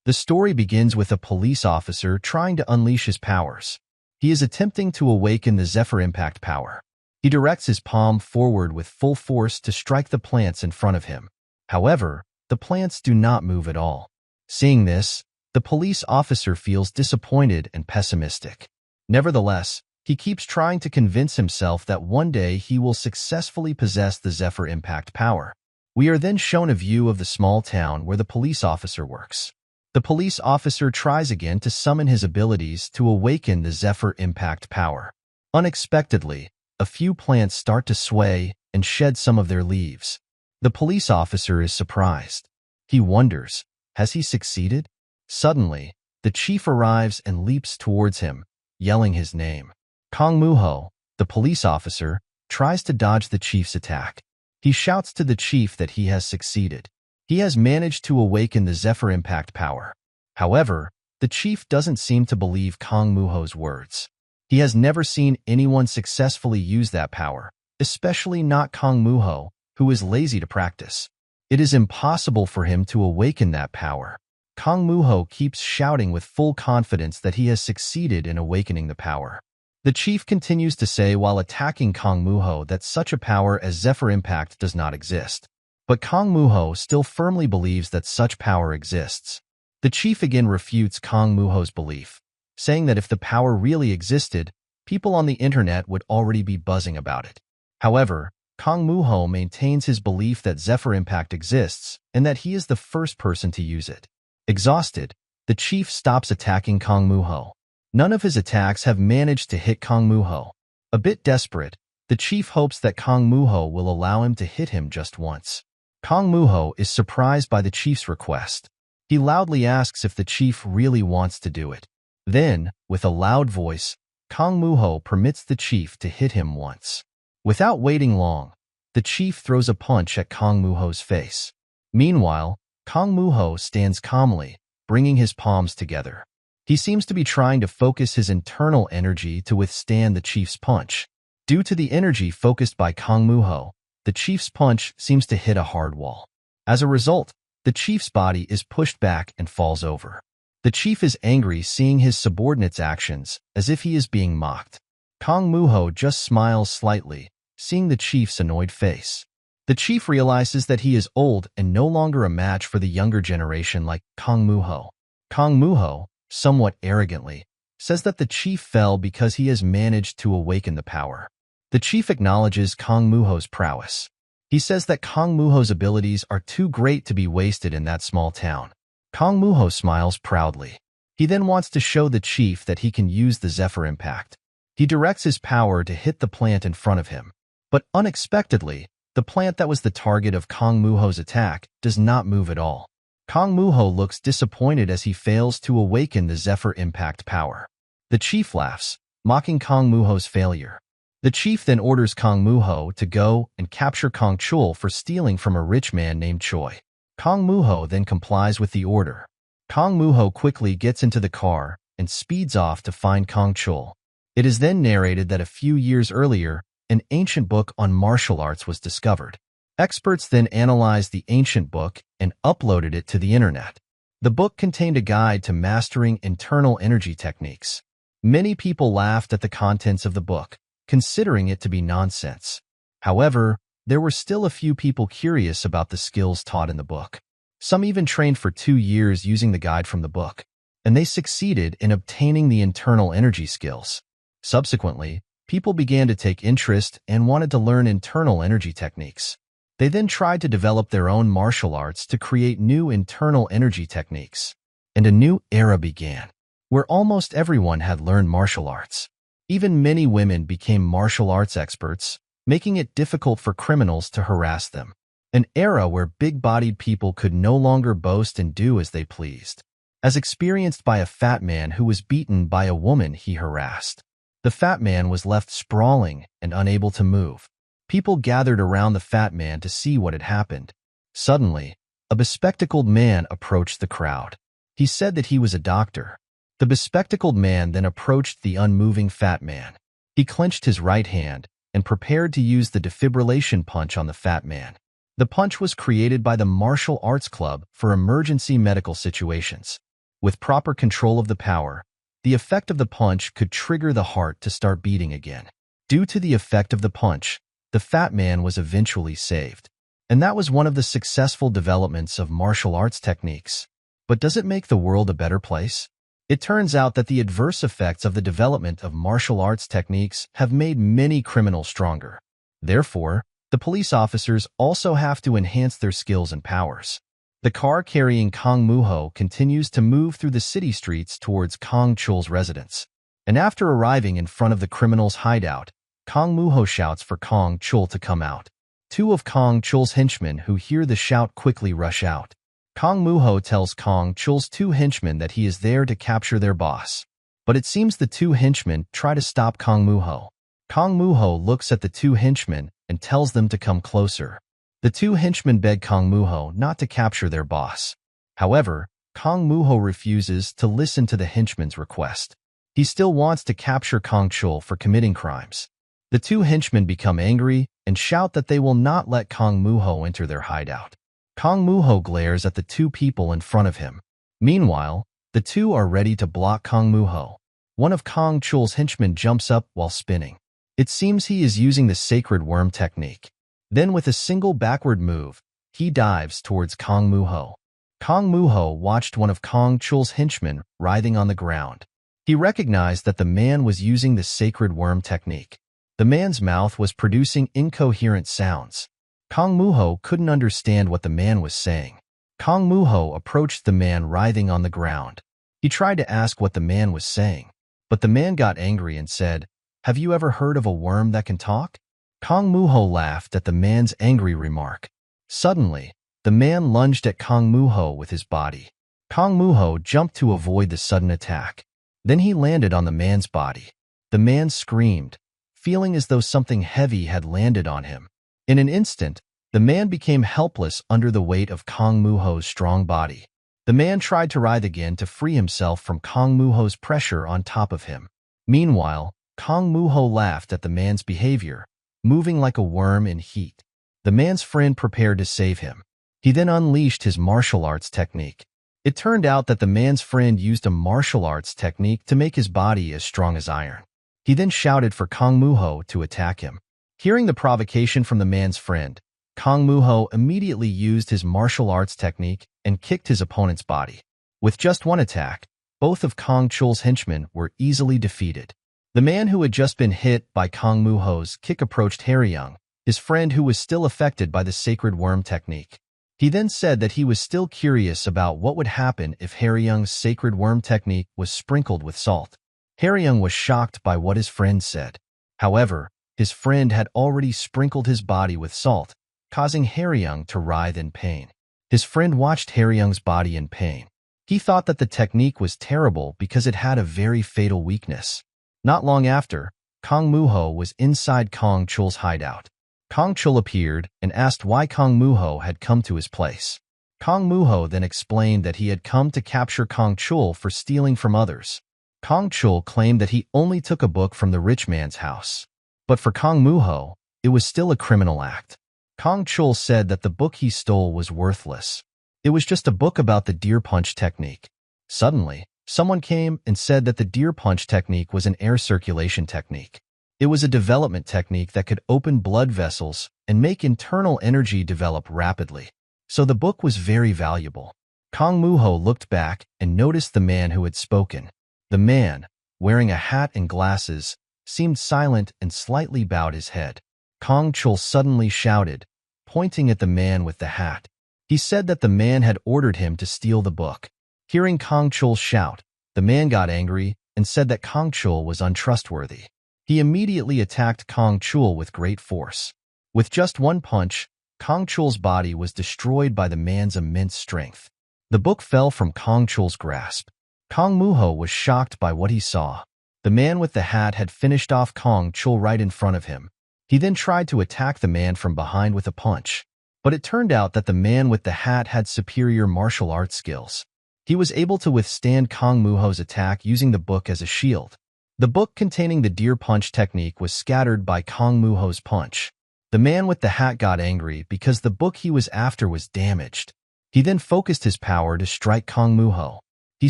The story begins with a police officer trying to unleash his powers. He is attempting to awaken the Zephyr Impact power. He directs his palm forward with full force to strike the plants in front of him. However, the plants do not move at all. Seeing this, the police officer feels disappointed and pessimistic. Nevertheless, he keeps trying to convince himself that one day he will successfully possess the Zephyr Impact power. We are then shown a view of the small town where the police officer works. The police officer tries again to summon his abilities to awaken the Zephyr Impact power. Unexpectedly, a few plants start to sway and shed some of their leaves. The police officer is surprised. He wonders, has he succeeded? Suddenly, the chief arrives and leaps towards him, yelling his name. Kong Muho, the police officer, tries to dodge the chief's attack. He shouts to the chief that he has succeeded. He has managed to awaken the Zephyr Impact power. However, the chief doesn't seem to believe Kong Muho's words. He has never seen anyone successfully use that power, especially not Kong Muho, who is lazy to practice. It is impossible for him to awaken that power. Kong Muho keeps shouting with full confidence that he has succeeded in awakening the power. The chief continues to say while attacking Kong Muho that such a power as Zephyr Impact does not exist. But Kong Muho still firmly believes that such power exists. The chief again refutes Kong Muho's belief, saying that if the power really existed, people on the internet would already be buzzing about it. However, Kong Muho maintains his belief that Zephyr Impact exists and that he is the first person to use it. Exhausted, the chief stops attacking Kong Muho. None of his attacks have managed to hit Kong Muho. A bit desperate, the chief hopes that Kong Muho will allow him to hit him just once. Kong Muho is surprised by the chief's request. He loudly asks if the chief really wants to do it. Then, with a loud voice, Kong Muho permits the chief to hit him once. Without waiting long, the chief throws a punch at Kong Muho's face. Meanwhile, Kong Muho stands calmly, bringing his palms together. He seems to be trying to focus his internal energy to withstand the chief's punch. Due to the energy focused by Kong Muho, the chief's punch seems to hit a hard wall. As a result, the chief's body is pushed back and falls over. The chief is angry seeing his subordinate's actions, as if he is being mocked. Kong Muho just smiles slightly, seeing the chief's annoyed face. The chief realizes that he is old and no longer a match for the younger generation like Kong Muho. Kong Muho, somewhat arrogantly, says that the chief fell because he has managed to awaken the power. The chief acknowledges Kong Muho's prowess. He says that Kong Muho's abilities are too great to be wasted in that small town. Kong Muho smiles proudly. He then wants to show the chief that he can use the Zephyr Impact. He directs his power to hit the plant in front of him. But unexpectedly, the plant that was the target of Kong Muho's attack does not move at all. Kong Muho looks disappointed as he fails to awaken the Zephyr Impact power. The chief laughs, mocking Kong Muho's failure. The chief then orders Kong Muho to go and capture Kong Chul for stealing from a rich man named Choi. Kong Muho then complies with the order. Kong Muho quickly gets into the car and speeds off to find Kong Chul. It is then narrated that a few years earlier, an ancient book on martial arts was discovered. Experts then analyzed the ancient book and uploaded it to the internet. The book contained a guide to mastering internal energy techniques. Many people laughed at the contents of the book, considering it to be nonsense. However, there were still a few people curious about the skills taught in the book. Some even trained for 2 years using the guide from the book, and they succeeded in obtaining the internal energy skills. Subsequently, people began to take interest and wanted to learn internal energy techniques. They then tried to develop their own martial arts to create new internal energy techniques. And a new era began, where almost everyone had learned martial arts. Even many women became martial arts experts, making it difficult for criminals to harass them. An era where big-bodied people could no longer boast and do as they pleased. As experienced by a fat man who was beaten by a woman he harassed. The fat man was left sprawling and unable to move. People gathered around the fat man to see what had happened. Suddenly, a bespectacled man approached the crowd. He said that he was a doctor. The bespectacled man then approached the unmoving fat man. He clenched his right hand and prepared to use the defibrillation punch on the fat man. The punch was created by the Martial Arts Club for emergency medical situations. With proper control of the power, the effect of the punch could trigger the heart to start beating again. Due to the effect of the punch, the fat man was eventually saved. And that was one of the successful developments of martial arts techniques. But does it make the world a better place? It turns out that the adverse effects of the development of martial arts techniques have made many criminals stronger. Therefore, the police officers also have to enhance their skills and powers. The car carrying Kong Moo-ho continues to move through the city streets towards Kong Chul's residence. And after arriving in front of the criminal's hideout, Kong Moo-ho shouts for Kong Chul to come out. Two of Kong Chul's henchmen who hear the shout quickly rush out. Kong Moo-ho tells Kong Chul's two henchmen that he is there to capture their boss. But it seems the two henchmen try to stop Kong Moo-ho. Kong Moo-ho looks at the two henchmen and tells them to come closer. The two henchmen beg Kong Moo-ho not to capture their boss. However, Kong Moo-ho refuses to listen to the henchman's request. He still wants to capture Kong Chul for committing crimes. The two henchmen become angry and shout that they will not let Kong Moo-ho enter their hideout. Kong Moo-ho glares at the two people in front of him. Meanwhile, the two are ready to block Kong Moo-ho. One of Kong Chul's henchmen jumps up while spinning. It seems he is using the sacred worm technique. Then with a single backward move, he dives towards Kong Moo-ho. Kong Moo-ho watched one of Kong Chul's henchmen writhing on the ground. He recognized that the man was using the sacred worm technique. The man's mouth was producing incoherent sounds. Kong Moo-ho couldn't understand what the man was saying. Kong Moo-ho approached the man writhing on the ground. He tried to ask what the man was saying, but the man got angry and said, "Have you ever heard of a worm that can talk?" Kong Moo-ho laughed at the man's angry remark. Suddenly, the man lunged at Kong Moo-ho with his body. Kong Moo-ho jumped to avoid the sudden attack. Then he landed on the man's body. The man screamed, feeling as though something heavy had landed on him. In an instant, the man became helpless under the weight of Kong Moo-ho's strong body. The man tried to writhe again to free himself from Kong Moo-ho's pressure on top of him. Meanwhile, Kong Moo-ho laughed at the man's behavior, moving like a worm in heat. The man's friend prepared to save him. He then unleashed his martial arts technique. It turned out that the man's friend used a martial arts technique to make his body as strong as iron. He then shouted for Kong Moo-ho to attack him. Hearing the provocation from the man's friend, Kong Moo-ho immediately used his martial arts technique and kicked his opponent's body. With just one attack, both of Kong Chul's henchmen were easily defeated. The man who had just been hit by Kong Moo-ho's kick approached Harryung, his friend who was still affected by the sacred worm technique. He then said that he was still curious about what would happen if Harryung's sacred worm technique was sprinkled with salt. Harryung was shocked by what his friend said. However, his friend had already sprinkled his body with salt, causing Harryung to writhe in pain. His friend watched Harryung's body in pain. He thought that the technique was terrible because it had a very fatal weakness. Not long after, Kong Moo-ho was inside Kong Chul's hideout. Kong Chul appeared and asked why Kong Moo-ho had come to his place. Kong Moo-ho then explained that he had come to capture Kong Chul for stealing from others. Kong Chul claimed that he only took a book from the rich man's house. But for Kong Moo-ho, it was still a criminal act. Kong Chul said that the book he stole was worthless. It was just a book about the deer punch technique. Suddenly, someone came and said that the deer punch technique was an air circulation technique. It was a development technique that could open blood vessels and make internal energy develop rapidly. So the book was very valuable. Kong Moo-ho looked back and noticed the man who had spoken. The man, wearing a hat and glasses, seemed silent and slightly bowed his head. Kong Chul suddenly shouted, pointing at the man with the hat. He said that the man had ordered him to steal the book. Hearing Kong Chul shout, the man got angry and said that Kong Chul was untrustworthy. He immediately attacked Kong Chul with great force. With just one punch, Kong Chul's body was destroyed by the man's immense strength. The book fell from Kong Chul's grasp. Kong Moo-ho was shocked by what he saw. The man with the hat had finished off Kong Chul right in front of him. He then tried to attack the man from behind with a punch. But it turned out that the man with the hat had superior martial arts skills. He was able to withstand Kong Moo-ho's attack using the book as a shield. The book containing the deer punch technique was scattered by Kong Moo-ho's punch. The man with the hat got angry because the book he was after was damaged. He then focused his power to strike Kong Moo-ho. He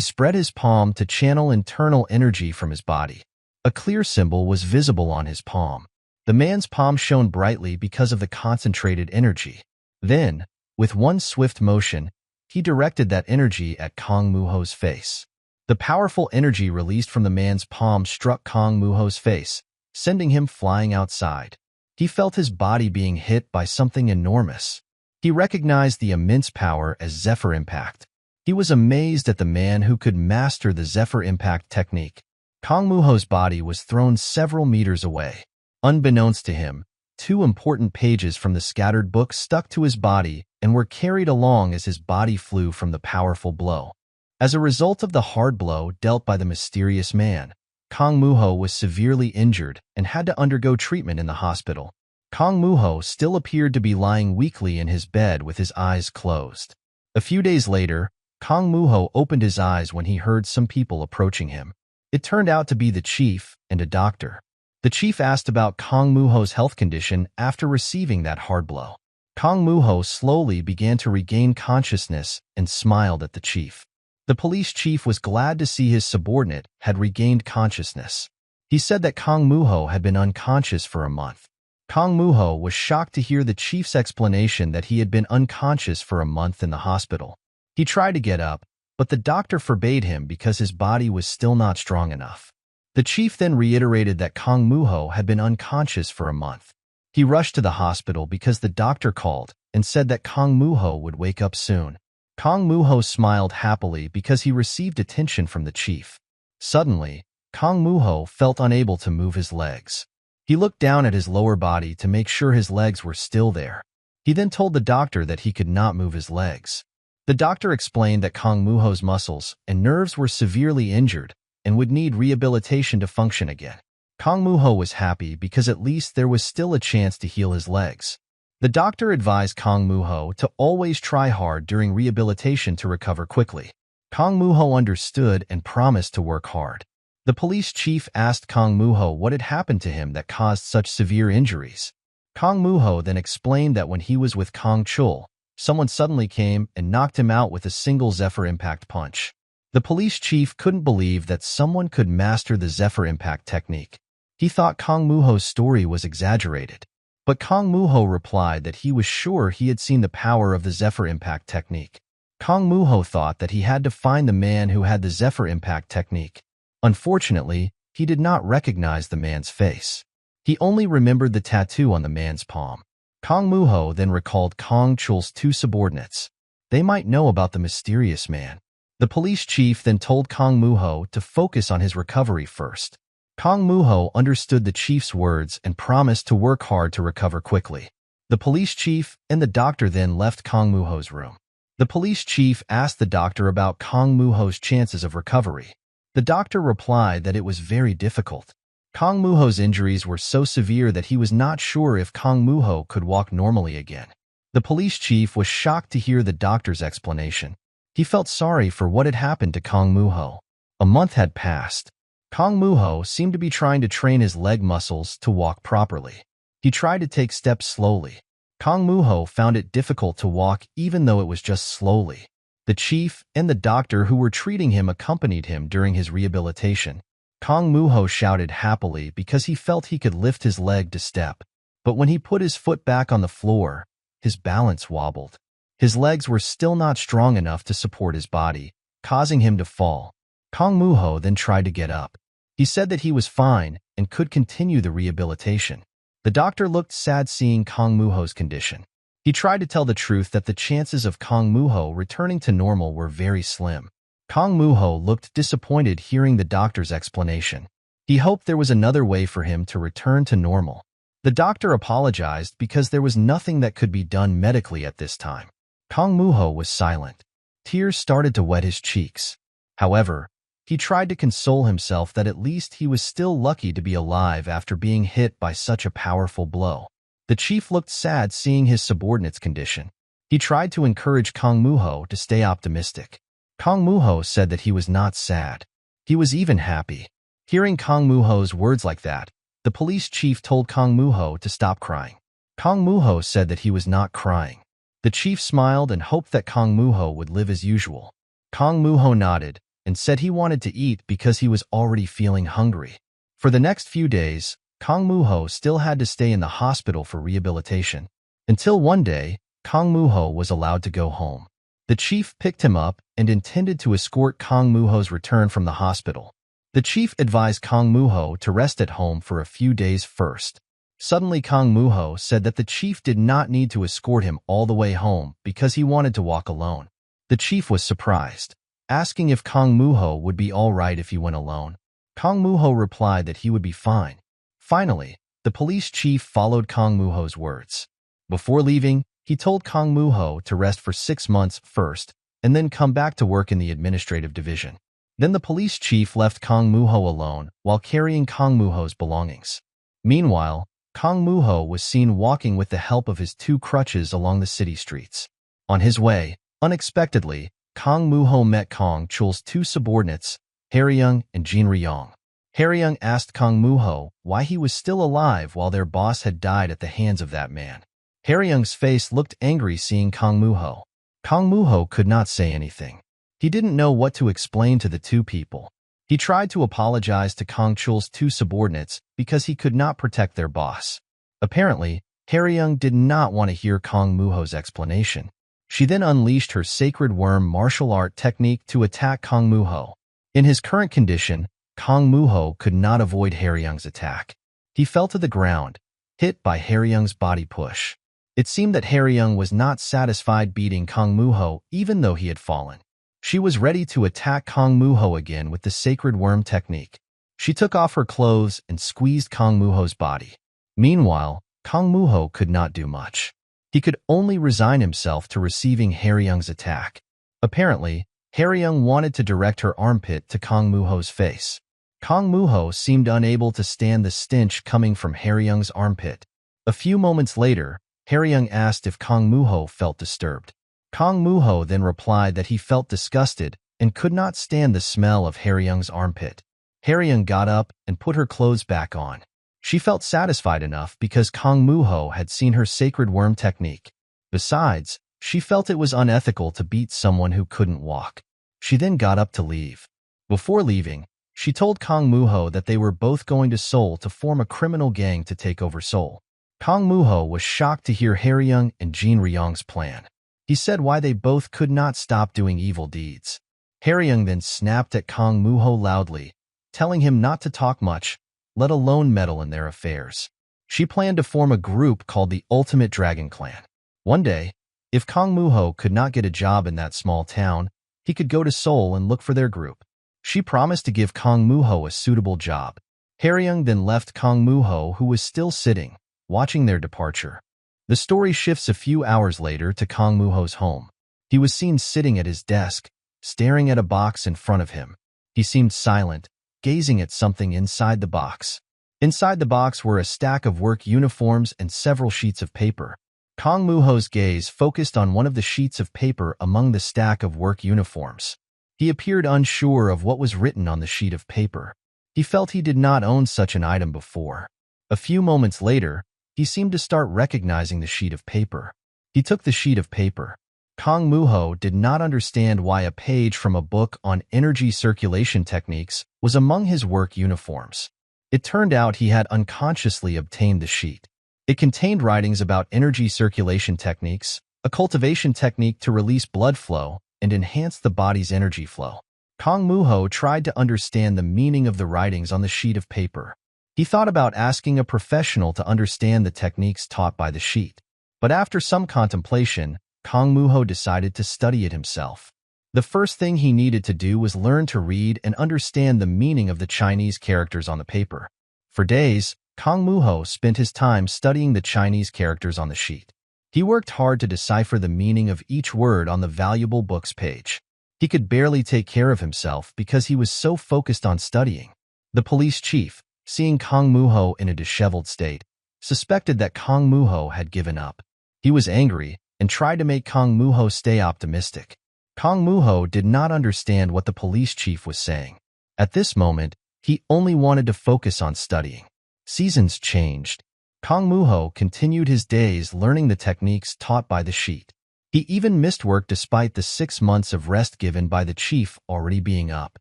spread his palm to channel internal energy from his body. A clear symbol was visible on his palm. The man's palm shone brightly because of the concentrated energy. Then, with one swift motion, he directed that energy at Kong Muho's face. The powerful energy released from the man's palm struck Kong Muho's face, sending him flying outside. He felt his body being hit by something enormous. He recognized the immense power as Zephyr Impact. He was amazed at the man who could master the Zephyr Impact technique. Kong Muho's body was thrown several meters away. Unbeknownst to him, 2 important pages from the scattered book stuck to his body and were carried along as his body flew from the powerful blow. As a result of the hard blow dealt by the mysterious man, Kong Muho was severely injured and had to undergo treatment in the hospital. Kong Muho still appeared to be lying weakly in his bed with his eyes closed. A few days later, Kong Muho opened his eyes when he heard some people approaching him. It turned out to be the chief and a doctor. The chief asked about Kong Muho's health condition after receiving that hard blow. Kong Muho slowly began to regain consciousness and smiled at the chief. The police chief was glad to see his subordinate had regained consciousness. He said that Kong Muho had been unconscious for a month. Kong Muho was shocked to hear the chief's explanation that he had been unconscious for a month in the hospital. He tried to get up, but the doctor forbade him because his body was still not strong enough. The chief then reiterated that Kong Muho had been unconscious for a month. He rushed to the hospital because the doctor called and said that Kong Muho would wake up soon. Kong Muho smiled happily because he received attention from the chief. Suddenly, Kong Muho felt unable to move his legs. He looked down at his lower body to make sure his legs were still there. He then told the doctor that he could not move his legs. The doctor explained that Kong Muho's muscles and nerves were severely injured and would need rehabilitation to function again. Kong Muho was happy because at least there was still a chance to heal his legs. The doctor advised Kong Muho to always try hard during rehabilitation to recover quickly. Kong Muho understood and promised to work hard. The police chief asked Kong Muho what had happened to him that caused such severe injuries. Kong Muho then explained that when he was with Kong Chul, someone suddenly came and knocked him out with a single Zephyr Impact punch. The police chief couldn't believe that someone could master the Zephyr Impact technique. He thought Kong Muho's story was exaggerated. But Kong Muho replied that he was sure he had seen the power of the Zephyr Impact technique. Kong Muho thought that he had to find the man who had the Zephyr Impact technique. Unfortunately, he did not recognize the man's face. He only remembered the tattoo on the man's palm. Kong Muho then recalled Kong Chul's 2 subordinates. They might know about the mysterious man. The police chief then told Kong Muho to focus on his recovery first. Kong Muho understood the chief's words and promised to work hard to recover quickly. The police chief and the doctor then left Kong Muho's room. The police chief asked the doctor about Kong Muho's chances of recovery. The doctor replied that it was very difficult. Kong Muho's injuries were so severe that he was not sure if Kong Muho could walk normally again. The police chief was shocked to hear the doctor's explanation. He felt sorry for what had happened to Kong Muho. A month had passed. Kong Muho seemed to be trying to train his leg muscles to walk properly. He tried to take steps slowly. Kong Muho found it difficult to walk even though it was just slowly. The chief and the doctor who were treating him accompanied him during his rehabilitation. Kong Muho shouted happily because he felt he could lift his leg to step. But when he put his foot back on the floor, his balance wobbled. His legs were still not strong enough to support his body, causing him to fall. Kong Muho then tried to get up. He said that he was fine and could continue the rehabilitation. The doctor looked sad seeing Kong Muho's condition. He tried to tell the truth that the chances of Kong Muho returning to normal were very slim. Kong Muho looked disappointed hearing the doctor's explanation. He hoped there was another way for him to return to normal. The doctor apologized because there was nothing that could be done medically at this time. Kong Muho was silent. Tears started to wet his cheeks. However, he tried to console himself that at least he was still lucky to be alive after being hit by such a powerful blow. The chief looked sad seeing his subordinate's condition. He tried to encourage Kong Muho to stay optimistic. Kong Muho said that he was not sad. He was even happy. Hearing Kong Muho's words like that, the police chief told Kong Muho to stop crying. Kong Muho said that he was not crying. The chief smiled and hoped that Kong Muho would live as usual. Kong Muho nodded, and said he wanted to eat because he was already feeling hungry. For the next few days, Kang Moo-ho still had to stay in the hospital for rehabilitation. Until one day, Kang Moo-ho was allowed to go home. The chief picked him up and intended to escort Kang Moo-ho's return from the hospital. The chief advised Kang Moo-ho to rest at home for a few days first. Suddenly, Kang Moo-ho said that the chief did not need to escort him all the way home because he wanted to walk alone. The chief was surprised, asking if Kang Moo-ho would be all right if he went alone. Kang Moo-ho replied that he would be fine. Finally, the police chief followed Kang Moo-ho's words. Before leaving, he told Kang Moo-ho to rest for 6 months first and then come back to work in the administrative division. Then the police chief left Kang Moo-ho alone while carrying Kang Moo-ho's belongings. Meanwhile, Kang Moo-ho was seen walking with the help of his 2 crutches along the city streets. On his way, unexpectedly, Kang Moo-ho met Kang Chul's 2 subordinates, Hae-ryung and Jin Ryong. Hae-ryung asked Kang Moo-ho why he was still alive while their boss had died at the hands of that man. Hae-ryung's face looked angry seeing Kang Moo-ho. Kang Moo-ho could not say anything. He didn't know what to explain to the 2 people. He tried to apologize to Kang Chul's 2 subordinates because he could not protect their boss. Apparently, Hae-ryung did not want to hear Kang Moo-ho's explanation. She then unleashed her sacred worm martial art technique to attack Kang Moo-ho. In his current condition, Kang Moo-ho could not avoid Hae-ryung's attack. He fell to the ground, hit by Hae-ryung's body push. It seemed that Hae-ryung was not satisfied beating Kang Moo-ho even though he had fallen. She was ready to attack Kang Moo-ho again with the sacred worm technique. She took off her clothes and squeezed Kang Moo-ho's body. Meanwhile, Kang Moo-ho could not do much. He could only resign himself to receiving Hae-ryung's attack. Apparently, Hae-ryung wanted to direct her armpit to Kang Moo-ho's face. Kang Moo-ho seemed unable to stand the stench coming from Hae-ryung's armpit. A few moments later, Hae-ryung asked if Kang Moo-ho felt disturbed. Kang Moo-ho then replied that he felt disgusted and could not stand the smell of Hae-ryung's armpit. Hae-ryung got up and put her clothes back on. She felt satisfied enough because Kang Moo-ho had seen her sacred worm technique. Besides, she felt it was unethical to beat someone who couldn't walk. She then got up to leave. Before leaving, she told Kang Moo-ho that they were both going to Seoul to form a criminal gang to take over Seoul. Kang Moo-ho was shocked to hear Hae-ryung and Jin Ryong's plan. He said why they both could not stop doing evil deeds. Hae-ryung then snapped at Kang Moo-ho loudly, telling him not to talk much, let alone meddle in their affairs. She planned to form a group called the Ultimate Dragon Clan. One day, if Kang Moo-ho could not get a job in that small town, he could go to Seoul and look for their group. She promised to give Kang Moo-ho a suitable job. Hae-ryung then left Kang Moo-ho, who was still sitting, watching their departure. The story shifts a few hours later to Kang Moo-ho's home. He was seen sitting at his desk, staring at a box in front of him. He seemed silent, gazing at something inside the box. Inside the box were a stack of work uniforms and several sheets of paper. Kang Moo-ho's gaze focused on one of the sheets of paper among the stack of work uniforms. He appeared unsure of what was written on the sheet of paper. He felt he did not own such an item before. A few moments later, he seemed to start recognizing the sheet of paper. He took the sheet of paper. Kang Moo-ho did not understand why a page from a book on energy circulation techniques was among his work uniforms. It turned out he had unconsciously obtained the sheet. It contained writings about energy circulation techniques, a cultivation technique to release blood flow and enhance the body's energy flow. Kang Moo-ho tried to understand the meaning of the writings on the sheet of paper. He thought about asking a professional to understand the techniques taught by the sheet. But after some contemplation, Kang Moo-ho decided to study it himself. The first thing he needed to do was learn to read and understand the meaning of the Chinese characters on the paper. For days, Kang Moo-ho spent his time studying the Chinese characters on the sheet. He worked hard to decipher the meaning of each word on the valuable book's page. He could barely take care of himself because he was so focused on studying. The police chief, seeing Kang Moo-ho in a disheveled state, suspected that Kang Moo-ho had given up. He was angry and tried to make Kang Moo-ho stay optimistic. Kang Moo-ho did not understand what the police chief was saying. At this moment, he only wanted to focus on studying. Seasons changed. Kang Moo-ho continued his days learning the techniques taught by the sheet. He even missed work despite the 6 months of rest given by the chief already being up.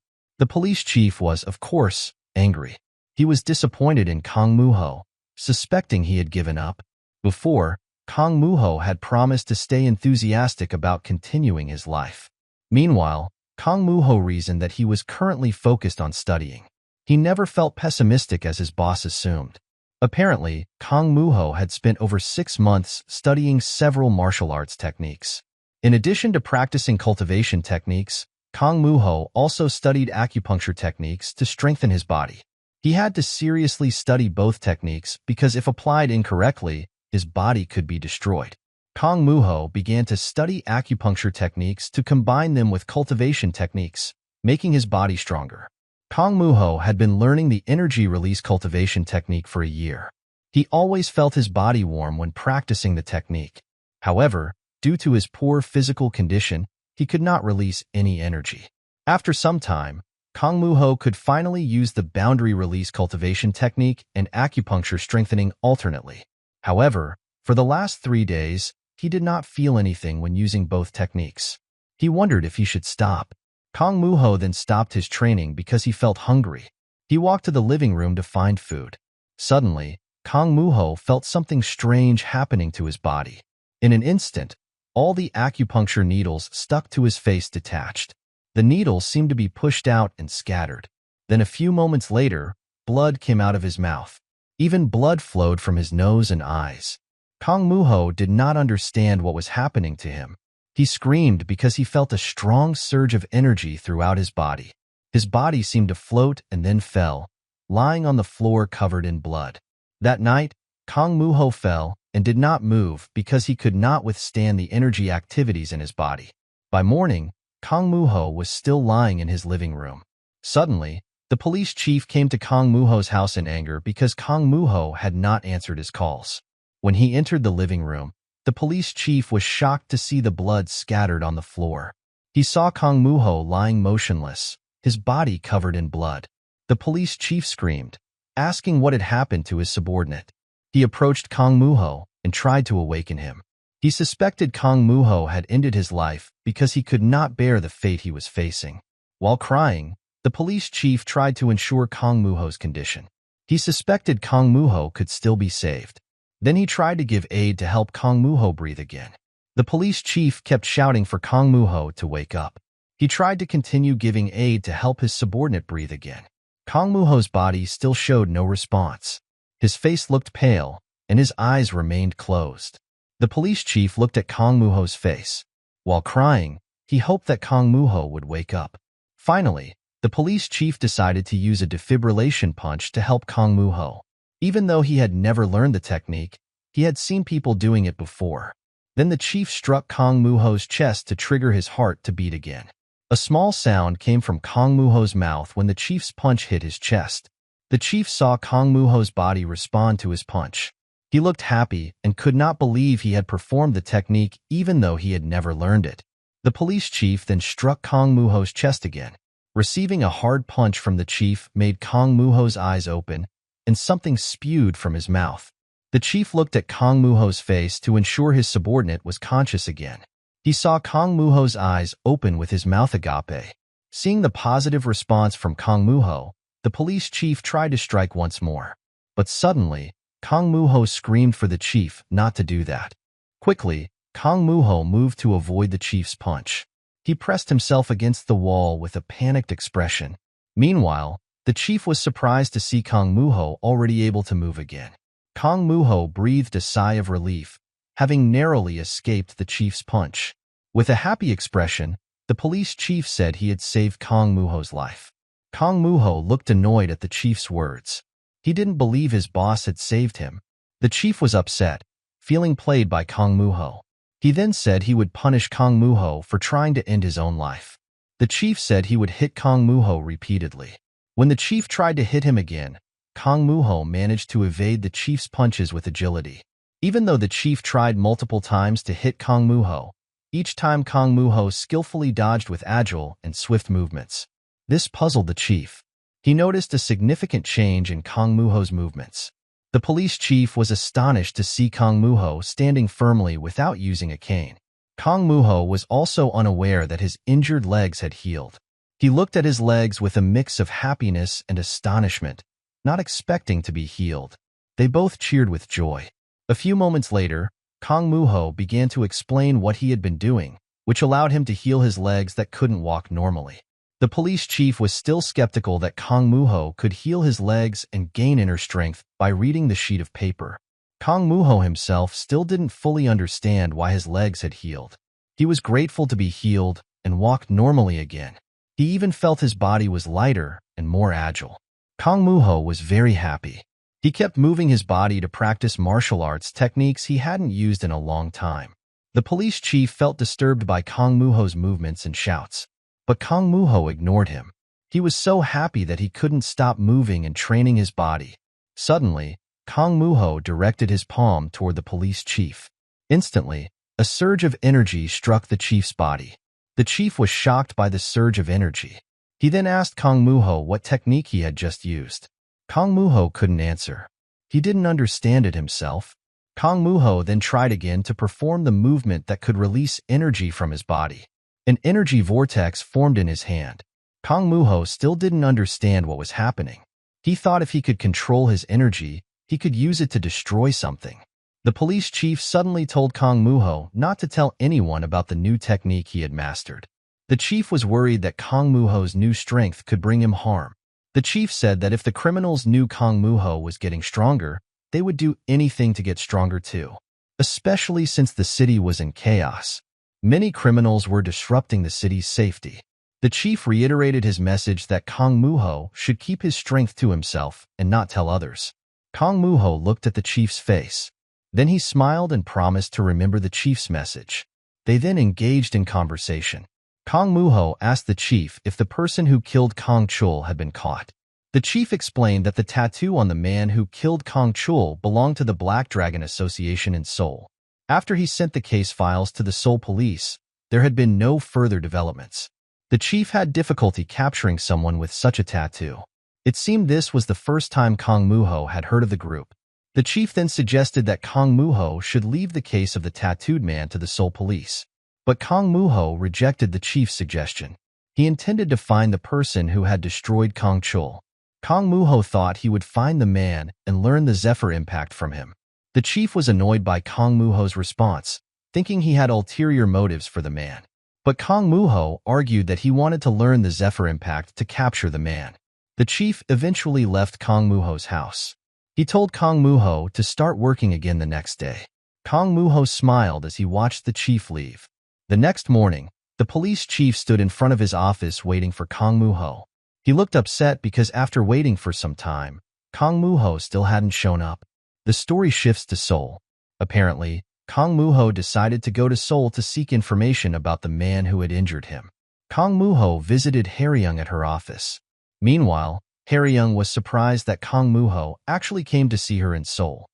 The police chief was, of course, angry. He was disappointed in Kang Moo-ho, suspecting he had given up. Before, Kang Moo-ho had promised to stay enthusiastic about continuing his life. Meanwhile, Kang Moo-ho reasoned that he was currently focused on studying. He never felt pessimistic as his boss assumed. Apparently, Kang Moo-ho had spent over 6 months studying several martial arts techniques. In addition to practicing cultivation techniques, Kang Moo-ho also studied acupuncture techniques to strengthen his body. He had to seriously study both techniques because if applied incorrectly, his body could be destroyed. Kang Moo-ho began to study acupuncture techniques to combine them with cultivation techniques, making his body stronger. Kang Moo-ho had been learning the energy release cultivation technique for a year. He always felt his body warm when practicing the technique. However, due to his poor physical condition, he could not release any energy. After some time, Kang Moo-ho could finally use the boundary release cultivation technique and acupuncture strengthening alternately. However, for the last 3 days, he did not feel anything when using both techniques. He wondered if he should stop. Kang Moo-ho then stopped his training because he felt hungry. He walked to the living room to find food. Suddenly, Kang Moo-ho felt something strange happening to his body. In an instant, all the acupuncture needles stuck to his face detached. The needles seemed to be pushed out and scattered. Then a few moments later, blood came out of his mouth. Even blood flowed from his nose and eyes. Kang Moo-ho did not understand what was happening to him. He screamed because he felt a strong surge of energy throughout his body. His body seemed to float and then fell, lying on the floor covered in blood. That night, Kang Moo-ho fell and did not move because he could not withstand the energy activities in his body. By morning, Kang Moo-ho was still lying in his living room. Suddenly, the police chief came to Kang Moo-ho's house in anger because Kang Moo-ho had not answered his calls. When he entered the living room, the police chief was shocked to see the blood scattered on the floor. He saw Kang Moo-ho lying motionless, his body covered in blood. The police chief screamed, asking what had happened to his subordinate. He approached Kang Moo-ho and tried to awaken him. He suspected Kang Moo-ho had ended his life because he could not bear the fate he was facing. While crying, the police chief tried to ensure Kang Moo-ho's condition. He suspected Kang Moo-ho could still be saved. Then he tried to give aid to help Kang Moo-ho breathe again. The police chief kept shouting for Kang Moo-ho to wake up. He tried to continue giving aid to help his subordinate breathe again. Kang Moo-ho's body still showed no response. His face looked pale, and his eyes remained closed. The police chief looked at Kang Moo-ho's face. While crying, he hoped that Kang Moo-ho would wake up. Finally, the police chief decided to use a defibrillation punch to help Kang Moo-ho. Even though he had never learned the technique, he had seen people doing it before. Then the chief struck Kang Moo-ho's chest to trigger his heart to beat again. A small sound came from Kang Moo-ho's mouth when the chief's punch hit his chest. The chief saw Kang Moo-ho's body respond to his punch. He looked happy and could not believe he had performed the technique even though he had never learned it. The police chief then struck Kang Moo-ho's chest again. Receiving a hard punch from the chief made Kang Moo-ho's eyes open, and something spewed from his mouth. The chief looked at Kang Moo-ho's face to ensure his subordinate was conscious again. He saw Kang Moo-ho's eyes open with his mouth agape. Seeing the positive response from Kang Moo-ho, the police chief tried to strike once more. But suddenly, Kang Moo-ho screamed for the chief not to do that. Quickly, Kang Moo-ho moved to avoid the chief's punch. He pressed himself against the wall with a panicked expression. Meanwhile, the chief was surprised to see Kang Moo-ho already able to move again. Kang Moo-ho breathed a sigh of relief, having narrowly escaped the chief's punch. With a happy expression, the police chief said he had saved Kang Moo-ho's life. Kang Moo-ho looked annoyed at the chief's words. He didn't believe his boss had saved him. The chief was upset, feeling played by Kang Moo-ho. He then said he would punish Kang Moo-ho for trying to end his own life. The chief said he would hit Kang Moo-ho repeatedly. When the chief tried to hit him again, Kang Moo-ho managed to evade the chief's punches with agility. Even though the chief tried multiple times to hit Kang Moo-ho, each time Kang Moo-ho skillfully dodged with agile and swift movements. This puzzled the chief. He noticed a significant change in Kang Moo-ho's movements. The police chief was astonished to see Kang Moo-ho standing firmly without using a cane. Kong Moo-ho was also unaware that his injured legs had healed. He looked at his legs with a mix of happiness and astonishment, not expecting to be healed. They both cheered with joy. A few moments later, Kong Moo-ho began to explain what he had been doing, which allowed him to heal his legs that couldn't walk normally. The police chief was still skeptical that Kong Moo-ho could heal his legs and gain inner strength by reading the sheet of paper. Kong Moo-ho himself still didn't fully understand why his legs had healed. He was grateful to be healed and walk normally again. He even felt his body was lighter and more agile. Kong Moo-ho was very happy. He kept moving his body to practice martial arts techniques he hadn't used in a long time. The police chief felt disturbed by Kong Moo-ho's movements and shouts, but Kong Moo-ho ignored him. He was so happy that he couldn't stop moving and training his body. Suddenly, Kong Moo-ho directed his palm toward the police chief. Instantly, a surge of energy struck the chief's body. The chief was shocked by the surge of energy. He then asked Kong Moo-ho what technique he had just used. Kong Moo-ho couldn't answer. He didn't understand it himself. Kong Moo-ho then tried again to perform the movement that could release energy from his body. An energy vortex formed in his hand. Kong Moo-ho still didn't understand what was happening. He thought if he could control his energy, he could use it to destroy something. The police chief suddenly told Kong Moo-ho not to tell anyone about the new technique he had mastered. The chief was worried that Kong Moo-ho's new strength could bring him harm. The chief said that if the criminals knew Kong Moo-ho was getting stronger, they would do anything to get stronger too. Especially since the city was in chaos. Many criminals were disrupting the city's safety. The chief reiterated his message that Kong Moo-ho should keep his strength to himself and not tell others. Kong Moo-ho looked at the chief's face. Then he smiled and promised to remember the chief's message. They then engaged in conversation. Kong Moo-ho asked the chief if the person who killed Kong Chul had been caught. The chief explained that the tattoo on the man who killed Kong Chul belonged to the Black Dragon Association in Seoul. After he sent the case files to the Seoul police, there had been no further developments. The chief had difficulty capturing someone with such a tattoo. It seemed this was the first time Kong Moo-ho had heard of the group. The chief then suggested that Kong Moo-ho should leave the case of the tattooed man to the Seoul police. But Kong Moo-ho rejected the chief's suggestion. He intended to find the person who had destroyed Kong Chul. Kong Moo-ho thought he would find the man and learn the Zephyr impact from him. The chief was annoyed by Kong Moo-ho's response, thinking he had ulterior motives for the man. But Kong Moo-ho argued that he wanted to learn the Zephyr impact to capture the man. The chief eventually left Kong Moo-ho's house. He told Kong Moo-ho to start working again the next day. Kong Moo-ho smiled as he watched the chief leave. The next morning, the police chief stood in front of his office waiting for Kong Moo-ho. He looked upset because after waiting for some time, Kong Moo-ho still hadn't shown up. The story shifts to Seoul. Apparently, Kong Moo-ho decided to go to Seoul to seek information about the man who had injured him. Kong Moo-ho visited Hae-ryung at her office. Meanwhile, Hae-ryung was surprised that Kong Moo-ho actually came to see her in Seoul.